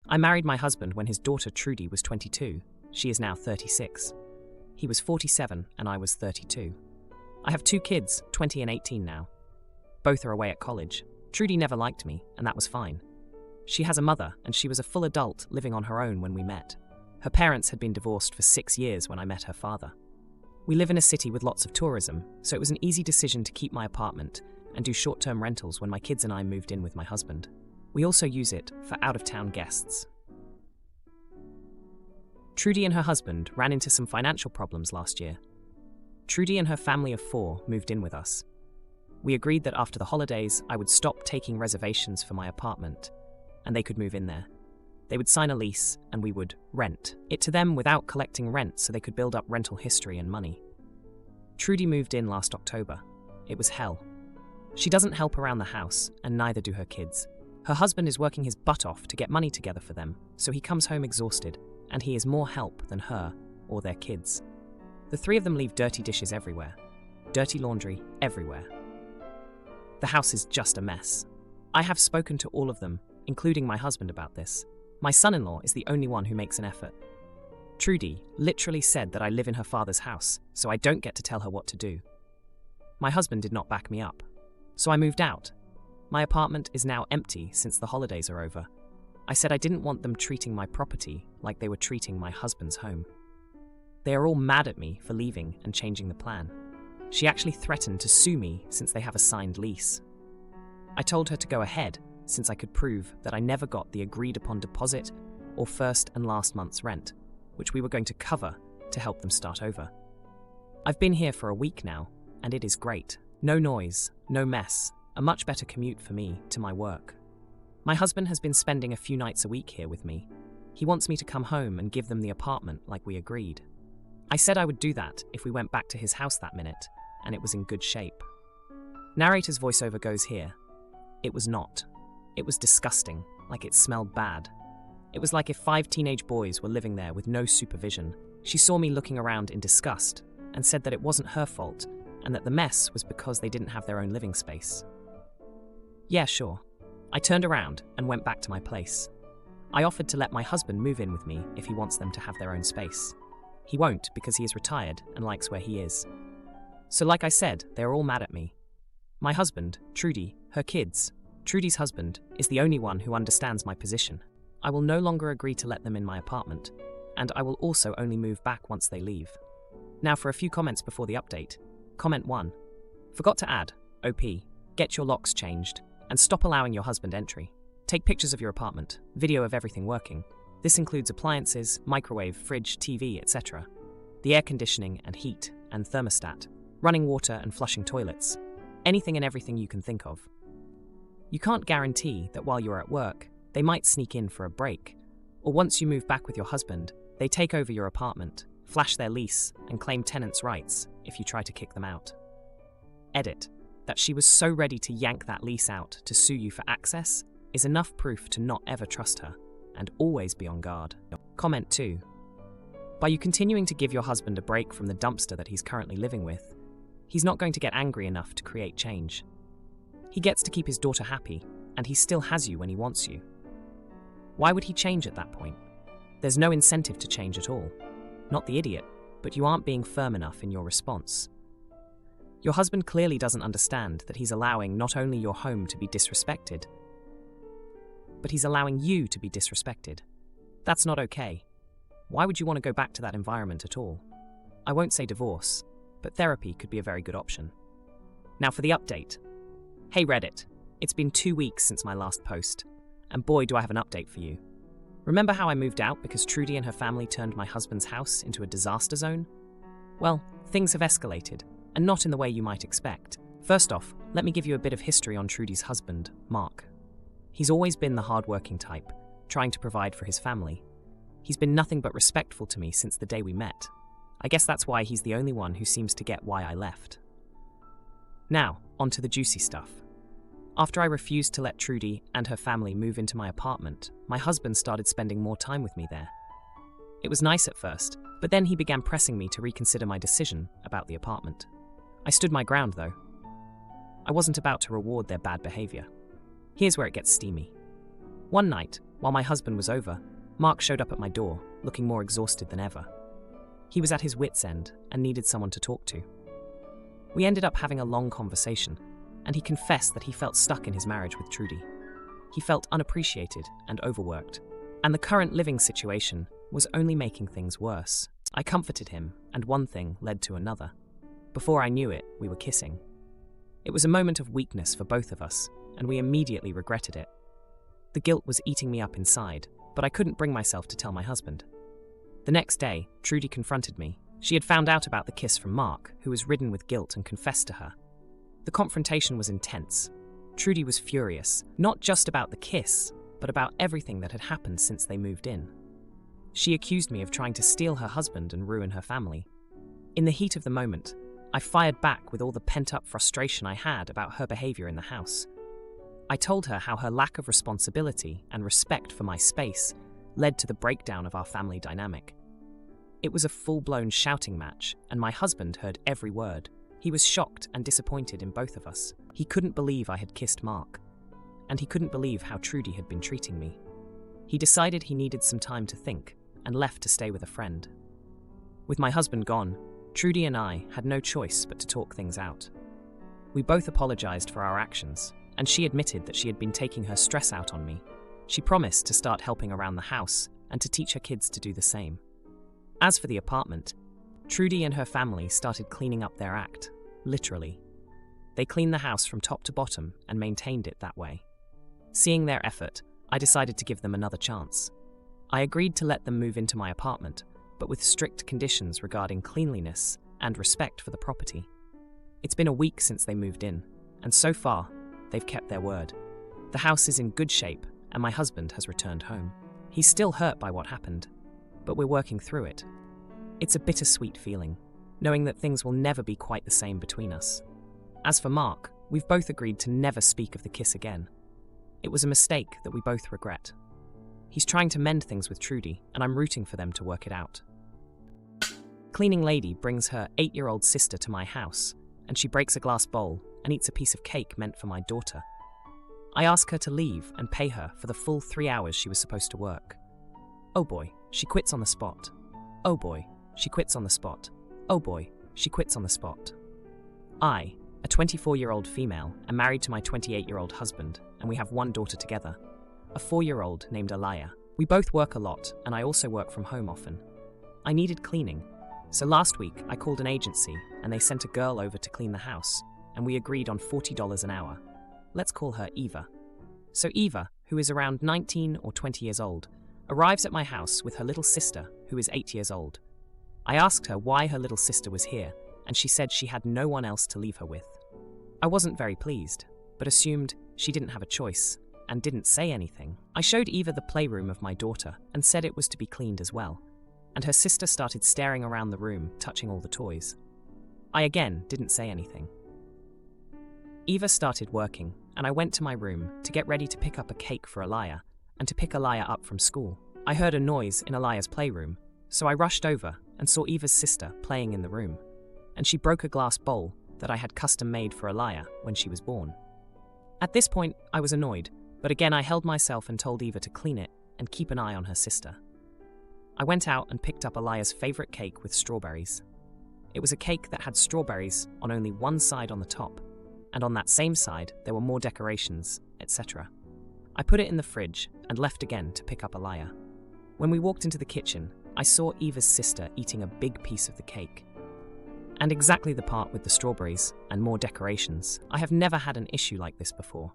I married my husband when his daughter Trudy was 22. She is now 36. He was 47 and I was 32. I have 2 kids, 20 and 18 now. Both are away at college. Trudy never liked me, and that was fine. She has a mother, and she was a full adult living on her own when we met. Her parents had been divorced for 6 years when I met her father. We live in a city with lots of tourism, so it was an easy decision to keep my apartment and do short-term rentals when my kids and I moved in with my husband. We also use it for out-of-town guests. Trudy and her husband ran into some financial problems last year. Trudy and her family of 4 moved in with us. We agreed that after the holidays, I would stop taking reservations for my apartment, and they could move in there. They would sign a lease, and we would rent it to them without collecting rent so they could build up rental history and money. Trudy moved in last October. It was hell. She doesn't help around the house, and neither do her kids. Her husband is working his butt off to get money together for them, so he comes home exhausted, and he is more help than her or their kids. The 3 of them leave dirty dishes everywhere. Dirty laundry everywhere. The house is just a mess. I have spoken to all of them, including my husband, about this. My son-in-law is the only one who makes an effort. Trudy literally said that I live in her father's house, so I don't get to tell her what to do. My husband did not back me up, so I moved out. My apartment is now empty since the holidays are over. I said I didn't want them treating my property like they were treating my husband's home. They are all mad at me for leaving and changing the plan. She actually threatened to sue me since they have a signed lease. I told her to go ahead since I could prove that I never got the agreed-upon deposit or first and last month's rent, which we were going to cover to help them start over. I've been here for a week now, and it is great. No noise, no mess, a much better commute for me to my work. My husband has been spending a few nights a week here with me. He wants me to come home and give them the apartment like we agreed. I said I would do that if we went back to his house that minute, and it was in good shape. Narrator's voiceover goes here. It was not. It was disgusting, like it smelled bad. It was like if 5 teenage boys were living there with no supervision. She saw me looking around in disgust and said that it wasn't her fault and that the mess was because they didn't have their own living space. Yeah, sure. I turned around and went back to my place. I offered to let my husband move in with me if he wants them to have their own space. He won't because he is retired and likes where he is. So like I said, they are all mad at me. My husband, Trudy, her kids, Trudy's husband, is the only one who understands my position. I will no longer agree to let them in my apartment, and I will also only move back once they leave. Now for a few comments before the update. Comment 1. Forgot to add, OP, get your locks changed, and stop allowing your husband entry. Take pictures of your apartment, video of everything working. This includes appliances, microwave, fridge, TV, etc. The air conditioning and heat and thermostat, running water and flushing toilets. Anything and everything you can think of. You can't guarantee that while you're at work, they might sneak in for a break, or once you move back with your husband, they take over your apartment, flash their lease, and claim tenants' rights if you try to kick them out. Edit. That she was so ready to yank that lease out to sue you for access is enough proof to not ever trust her, and always be on guard. Comment 2. By you continuing to give your husband a break from the dumpster that he's currently living with, he's not going to get angry enough to create change. He gets to keep his daughter happy, and he still has you when he wants you. Why would he change at that point? There's no incentive to change at all. Not the idiot, but you aren't being firm enough in your response. Your husband clearly doesn't understand that he's allowing not only your home to be disrespected, but he's allowing you to be disrespected. That's not okay. Why would you want to go back to that environment at all? I won't say divorce, but therapy could be a very good option. Now for the update. Hey Reddit, it's been 2 weeks since my last post, and boy do I have an update for you. Remember how I moved out because Trudy and her family turned my husband's house into a disaster zone? Well, things have escalated, and not in the way you might expect. First off, let me give you a bit of history on Trudy's husband, Mark. He's always been the hard-working type, trying to provide for his family. He's been nothing but respectful to me since the day we met. I guess that's why he's the only one who seems to get why I left. Now, on to the juicy stuff. After I refused to let Trudy and her family move into my apartment, my husband started spending more time with me there. It was nice at first, but then he began pressing me to reconsider my decision about the apartment. I stood my ground though. I wasn't about to reward their bad behavior. Here's where it gets steamy. One night, while my husband was over, Mark showed up at my door, looking more exhausted than ever. He was at his wits' end and needed someone to talk to. We ended up having a long conversation, and he confessed that he felt stuck in his marriage with Trudy. He felt unappreciated and overworked, and the current living situation was only making things worse. I comforted him, and one thing led to another. Before I knew it, we were kissing. It was a moment of weakness for both of us, and we immediately regretted it. The guilt was eating me up inside, but I couldn't bring myself to tell my husband. The next day, Trudy confronted me. She had found out about the kiss from Mark, who was ridden with guilt, and confessed to her. The confrontation was intense. Trudy was furious, not just about the kiss, but about everything that had happened since they moved in. She accused me of trying to steal her husband and ruin her family. In the heat of the moment, I fired back with all the pent-up frustration I had about her behavior in the house. I told her how her lack of responsibility and respect for my space led to the breakdown of our family dynamic. It was a full-blown shouting match, and my husband heard every word. He was shocked and disappointed in both of us. He couldn't believe I had kissed Mark, and he couldn't believe how Trudy had been treating me. He decided he needed some time to think and left to stay with a friend. With my husband gone, Trudy and I had no choice but to talk things out. We both apologized for our actions, and she admitted that she had been taking her stress out on me. She promised to start helping around the house and to teach her kids to do the same. As for the apartment, Trudy and her family started cleaning up their act, literally. They cleaned the house from top to bottom and maintained it that way. Seeing their effort, I decided to give them another chance. I agreed to let them move into my apartment, but with strict conditions regarding cleanliness and respect for the property. It's been a week since they moved in, and so far, they've kept their word. The house is in good shape, and my husband has returned home. He's still hurt by what happened, but we're working through it. It's a bittersweet feeling, knowing that things will never be quite the same between us. As for Mark, we've both agreed to never speak of the kiss again. It was a mistake that we both regret. He's trying to mend things with Trudy, and I'm rooting for them to work it out. Cleaning lady brings her 8-year-old sister to my house, and she breaks a glass bowl and eats a piece of cake meant for my daughter. I ask her to leave and pay her for the full 3 hours she was supposed to work. Oh boy, she quits on the spot. Oh boy, she quits on the spot. Oh boy, she quits on the spot. I, a 24-year-old female, am married to my 28-year-old husband, and we have one daughter together, a 4-year-old named Alaya. We both work a lot, and I also work from home often. I needed cleaning, so last week I called an agency, and they sent a girl over to clean the house, and we agreed on $40 an hour. Let's call her Eva. So Eva, who is around 19 or 20 years old, arrives at my house with her little sister, who is 8 years old. I asked her why her little sister was here, and she said she had no one else to leave her with. I wasn't very pleased, but assumed she didn't have a choice, and didn't say anything. I showed Eva the playroom of my daughter and said it was to be cleaned as well, and her sister started staring around the room, touching all the toys. I again didn't say anything. Eva started working, and I went to my room to get ready to pick up a cake for Alaya and to pick Alaya up from school. I heard a noise in Alaya's playroom, so I rushed over and saw Eva's sister playing in the room, and she broke a glass bowl that I had custom made for Alaya when she was born. At this point, I was annoyed, but again I held myself and told Eva to clean it and keep an eye on her sister. I went out and picked up Alaya's favorite cake with strawberries. It was a cake that had strawberries on only one side on the top, and on that same side there were more decorations, etc. I put it in the fridge and left again to pick up Alaya. When we walked into the kitchen, I saw Eva's sister eating a big piece of the cake. And exactly the part with the strawberries and more decorations. I have never had an issue like this before.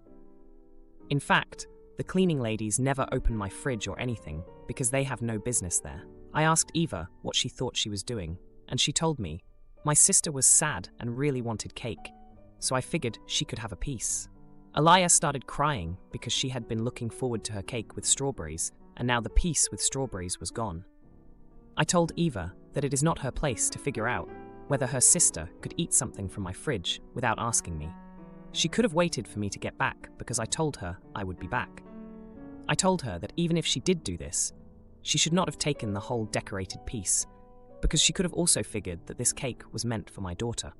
In fact, the cleaning ladies never open my fridge or anything because they have no business there. I asked Eva what she thought she was doing, and she told me my sister was sad and really wanted cake, so I figured she could have a piece. Alaya started crying because she had been looking forward to her cake with strawberries, and now the piece with strawberries was gone. I told Eva that it is not her place to figure out whether her sister could eat something from my fridge without asking me. She could have waited for me to get back because I told her I would be back. I told her that even if she did do this, she should not have taken the whole decorated piece, because she could have also figured that this cake was meant for my daughter.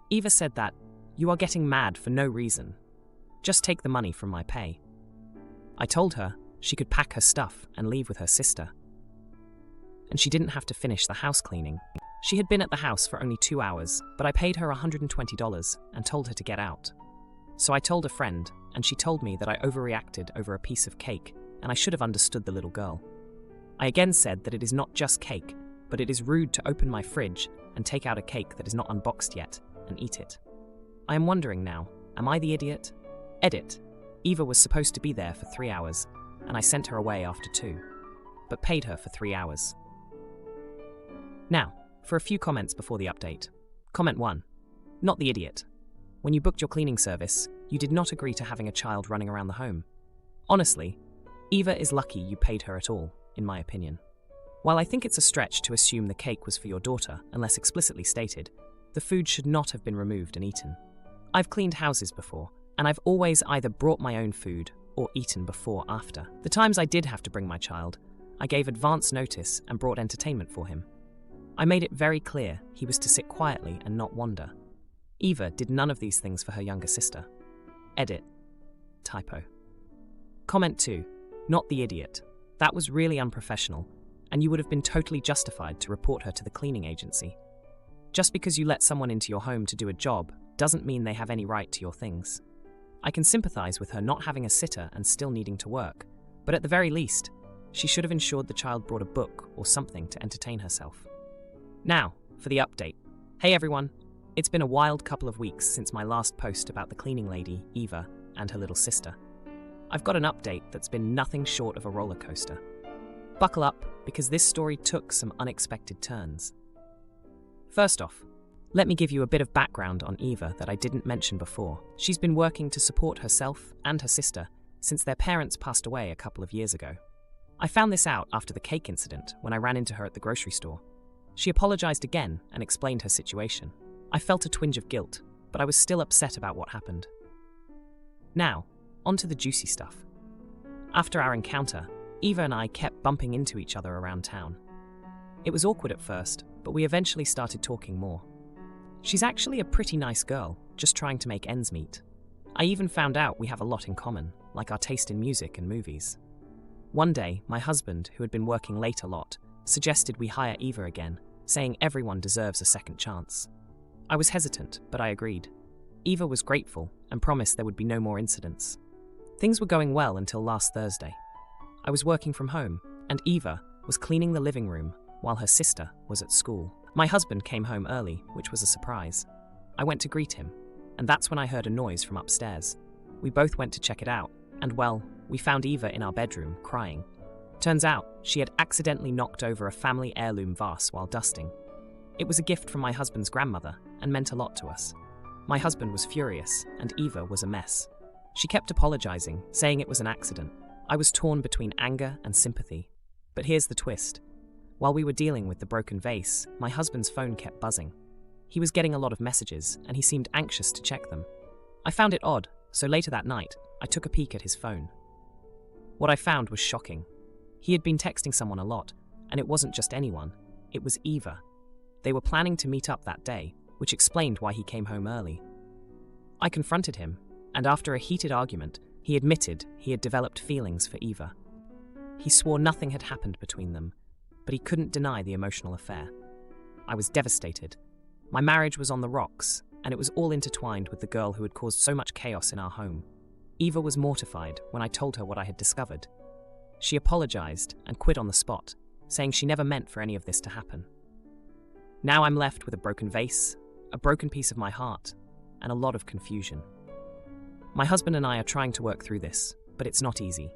Eva said that, "You are getting mad for no reason. Just take the money from my pay." I told her she could pack her stuff and leave with her sister. And she didn't have to finish the house cleaning. She had been at the house for only 2 hours, but I paid her $120 and told her to get out. So I told a friend, and she told me that I overreacted over a piece of cake, and I should have understood the little girl. I again said that it is not just cake, but it is rude to open my fridge and take out a cake that is not unboxed yet and eat it. I am wondering now, am I the idiot? Edit. Eva was supposed to be there for 3 hours, and I sent her away after 2, but paid her for 3 hours. Now, for a few comments before the update. Comment 1. Not the idiot. When you booked your cleaning service, you did not agree to having a child running around the home. Honestly, Eva is lucky you paid her at all, in my opinion. While I think it's a stretch to assume the cake was for your daughter, unless explicitly stated, the food should not have been removed and eaten. I've cleaned houses before, and I've always either brought my own food or eaten before or after. The times I did have to bring my child, I gave advance notice and brought entertainment for him. I made it very clear he was to sit quietly and not wander. Eva did none of these things for her younger sister. Edit. Typo. Comment 2. Not the idiot. That was really unprofessional, and you would have been totally justified to report her to the cleaning agency. Just because you let someone into your home to do a job doesn't mean they have any right to your things. I can sympathize with her not having a sitter and still needing to work, but at the very least, she should have ensured the child brought a book or something to entertain herself. Now, for the update. Hey everyone, it's been a wild couple of weeks since my last post about the cleaning lady, Eva, and her little sister. I've got an update that's been nothing short of a roller coaster. Buckle up, because this story took some unexpected turns. First off, let me give you a bit of background on Eva that I didn't mention before. She's been working to support herself and her sister since their parents passed away a couple of years ago. I found this out after the cake incident when I ran into her at the grocery store. She apologized again and explained her situation. I felt a twinge of guilt, but I was still upset about what happened. Now, on to the juicy stuff. After our encounter, Eva and I kept bumping into each other around town. It was awkward at first, but we eventually started talking more. She's actually a pretty nice girl, just trying to make ends meet. I even found out we have a lot in common, like our taste in music and movies. One day, my husband, who had been working late a lot, suggested we hire Eva again, saying everyone deserves a second chance. I was hesitant, but I agreed. Eva was grateful and promised there would be no more incidents. Things were going well until last Thursday. I was working from home, and Eva was cleaning the living room while her sister was at school. My husband came home early, which was a surprise. I went to greet him, and that's when I heard a noise from upstairs. We both went to check it out, and well, we found Eva in our bedroom, crying. Turns out, she had accidentally knocked over a family heirloom vase while dusting. It was a gift from my husband's grandmother and meant a lot to us. My husband was furious, and Eva was a mess. She kept apologizing, saying it was an accident. I was torn between anger and sympathy. But here's the twist. While we were dealing with the broken vase, my husband's phone kept buzzing. He was getting a lot of messages, and he seemed anxious to check them. I found it odd, so later that night, I took a peek at his phone. What I found was shocking. He had been texting someone a lot, and it wasn't just anyone, it was Eva. They were planning to meet up that day, which explained why he came home early. I confronted him, and after a heated argument, he admitted he had developed feelings for Eva. He swore nothing had happened between them, but he couldn't deny the emotional affair. I was devastated. My marriage was on the rocks, and it was all intertwined with the girl who had caused so much chaos in our home. Eva was mortified when I told her what I had discovered. She apologized and quit on the spot, saying she never meant for any of this to happen. Now I'm left with a broken vase, a broken piece of my heart, and a lot of confusion. My husband and I are trying to work through this, but it's not easy.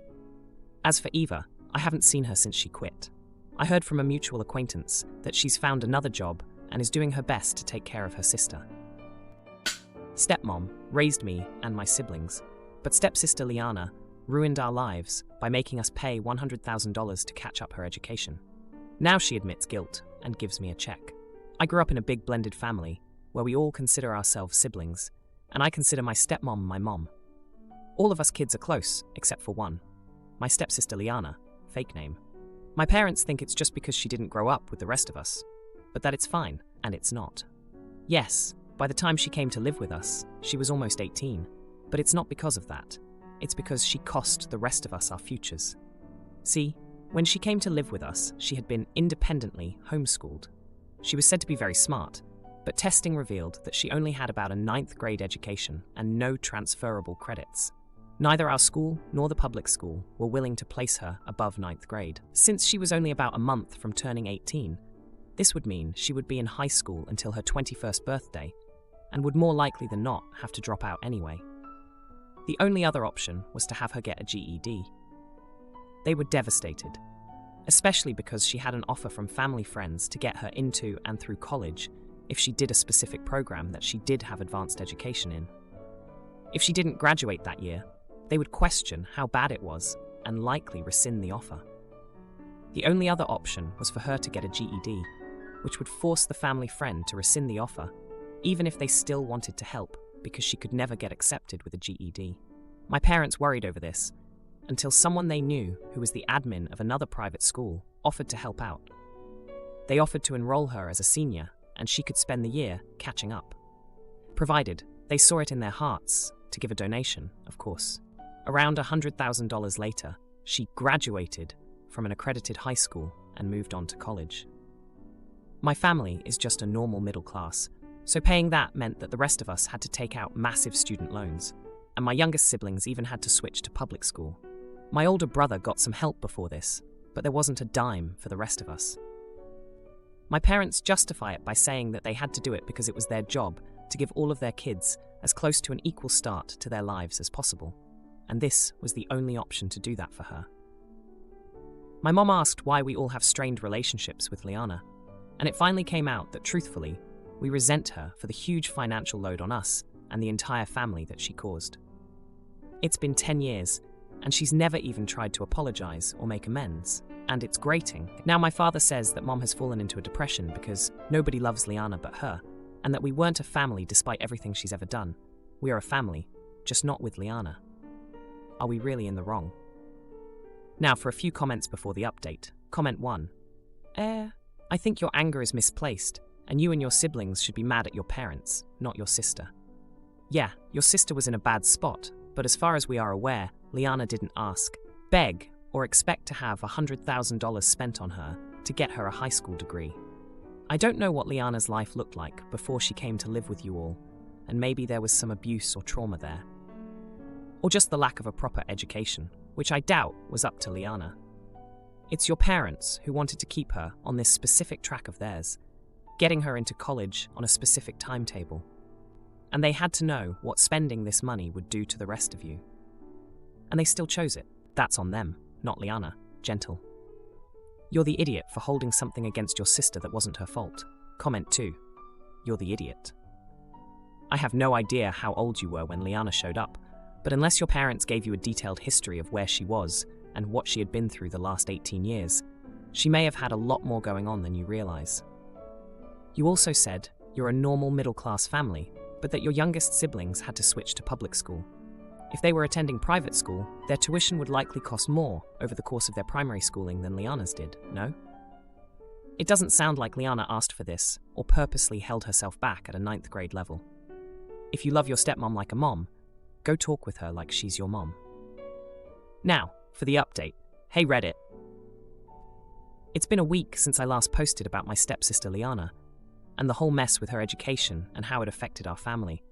As for Eva, I haven't seen her since she quit. I heard from a mutual acquaintance that she's found another job and is doing her best to take care of her sister. Stepmom raised me and my siblings, but stepsister Liana ruined our lives by making us pay $100,000 to catch up her education. Now she admits guilt and gives me a check. I grew up in a big blended family where we all consider ourselves siblings, and I consider my stepmom my mom. All of us kids are close, except for one, my stepsister Liana, fake name. My parents think it's just because she didn't grow up with the rest of us, but that it's fine, and it's not. Yes, by the time she came to live with us, she was almost 18, but it's not because of that. it's because she cost the rest of us our futures. See, when she came to live with us, she had been independently homeschooled. She was said to be very smart, but testing revealed that she only had about a 9th grade education and no transferable credits. Neither our school nor the public school were willing to place her above 9th grade. Since she was only about a month from turning 18, this would mean she would be in high school until her 21st birthday, and would more likely than not have to drop out anyway. The only other option was to have her get a GED. They were devastated, especially because she had an offer from family friends to get her into and through college if she did a specific program that she did have advanced education in. If she didn't graduate that year, they would question how bad it was and likely rescind the offer. The only other option was for her to get a GED, which would force the family friend to rescind the offer, even if they still wanted to help, because she could never get accepted with a GED. My parents worried over this, until someone they knew, who was the admin of another private school, offered to help out. They offered to enroll her as a senior, and she could spend the year catching up. Provided they saw it in their hearts to give a donation, of course. Around $100,000 later, she graduated from an accredited high school and moved on to college. My family is just a normal middle class, so paying that meant that the rest of us had to take out massive student loans, and my youngest siblings even had to switch to public school. My older brother got some help before this, but there wasn't a dime for the rest of us. My parents justify it by saying that they had to do it because it was their job to give all of their kids as close to an equal start to their lives as possible, and this was the only option to do that for her. My mom asked why we all have strained relationships with Liana, and it finally came out that, truthfully, we resent her for the huge financial load on us and the entire family that she caused. It's been 10 years, and she's never even tried to apologize or make amends, and it's grating. Now my father says that Mom has fallen into a depression because nobody loves Liana but her, and that we weren't a family despite everything she's ever done. We are a family, just not with Liana. Are we really in the wrong? Now for a few comments before the update. Comment 1. I think your anger is misplaced, and you and your siblings should be mad at your parents, not your sister. Yeah, your sister was in a bad spot, but as far as we are aware, Liana didn't ask, beg, or expect to have $100,000 spent on her to get her a high school degree. I don't know what Liana's life looked like before she came to live with you all, and maybe there was some abuse or trauma there. Or just the lack of a proper education, which I doubt was up to Liana. It's your parents who wanted to keep her on this specific track of theirs, getting her into college on a specific timetable. And they had to know what spending this money would do to the rest of you. And they still chose it. That's on them, not Liana. Gentle. You're the idiot for holding something against your sister that wasn't her fault. Comment 2. You're the idiot. I have no idea how old you were when Liana showed up, but unless your parents gave you a detailed history of where she was and what she had been through the last 18 years, she may have had a lot more going on than you realize. You also said you're a normal middle-class family, but that your youngest siblings had to switch to public school. If they were attending private school, their tuition would likely cost more over the course of their primary schooling than Liana's did, no? It doesn't sound like Liana asked for this or purposely held herself back at a 9th grade level. If you love your stepmom like a mom, go talk with her like she's your mom. Now, for the update. Hey Reddit. It's been a week since I last posted about my stepsister Liana, and the whole mess with her education and how it affected our family.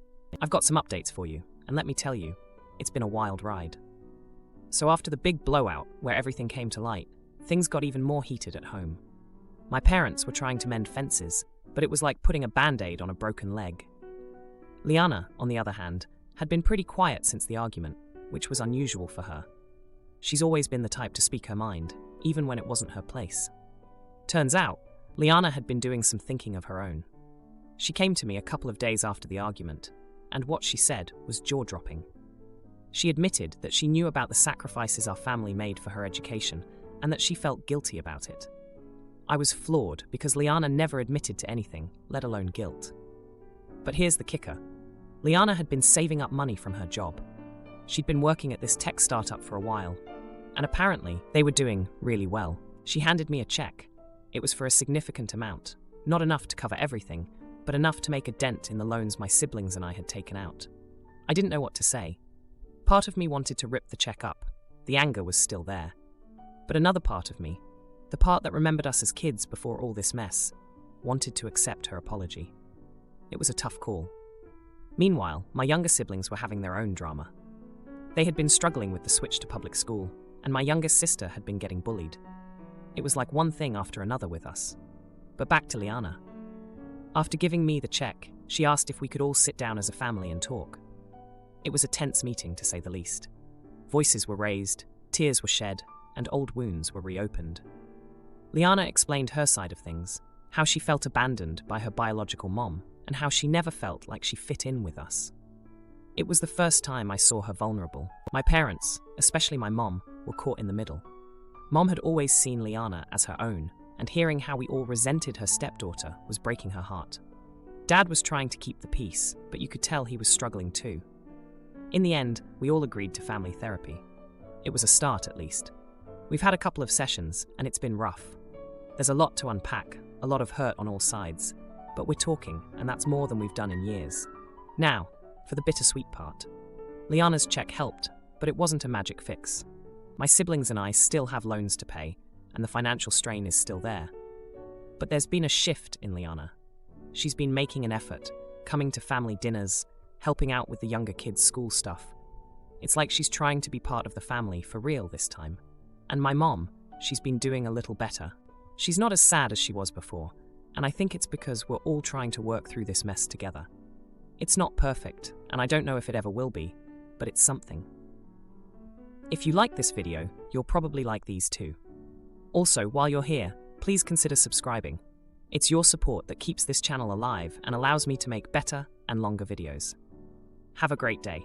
I've got some updates for you, and let me tell you, it's been a wild ride. So after the big blowout, where everything came to light, things got even more heated at home. My parents were trying to mend fences, but it was like putting a band-aid on a broken leg. Liana, on the other hand, had been pretty quiet since the argument, which was unusual for her. She's always been the type to speak her mind, even when it wasn't her place. Turns out, Liana had been doing some thinking of her own. She came to me a couple of days after the argument, and what she said was jaw-dropping. She admitted that she knew about the sacrifices our family made for her education, and that she felt guilty about it. I was floored because Liana never admitted to anything, let alone guilt. But here's the kicker. Liana had been saving up money from her job. She'd been working at this tech startup for a while, and apparently they were doing really well. She handed me a check. It was for a significant amount, not enough to cover everything, but enough to make a dent in the loans my siblings and I had taken out. I didn't know what to say. Part of me wanted to rip the check up. The anger was still there. But another part of me, the part that remembered us as kids before all this mess, wanted to accept her apology. It was a tough call. Meanwhile, my younger siblings were having their own drama. They had been struggling with the switch to public school, and my youngest sister had been getting bullied. It was like one thing after another with us. But back to Liana. After giving me the check, she asked if we could all sit down as a family and talk. It was a tense meeting, to say the least. Voices were raised, tears were shed, and old wounds were reopened. Liana explained her side of things, how she felt abandoned by her biological mom, and how she never felt like she fit in with us. It was the first time I saw her vulnerable. My parents, especially my mom, were caught in the middle. Mom had always seen Liana as her own, and hearing how we all resented her stepdaughter was breaking her heart. Dad was trying to keep the peace, but you could tell he was struggling too. In the end, we all agreed to family therapy. It was a start, at least. We've had a couple of sessions, and it's been rough. There's a lot to unpack, a lot of hurt on all sides, but we're talking, and that's more than we've done in years. Now, for the bittersweet part. Liana's check helped, but it wasn't a magic fix. My siblings and I still have loans to pay, and the financial strain is still there. But there's been a shift in Liana. She's been making an effort, coming to family dinners, helping out with the younger kids' school stuff. It's like she's trying to be part of the family for real this time. And my mom, she's been doing a little better. She's not as sad as she was before, and I think it's because we're all trying to work through this mess together. It's not perfect, and I don't know if it ever will be, but it's something. If you like this video, you'll probably like these too. Also, while you're here, please consider subscribing. It's your support that keeps this channel alive and allows me to make better and longer videos. Have a great day.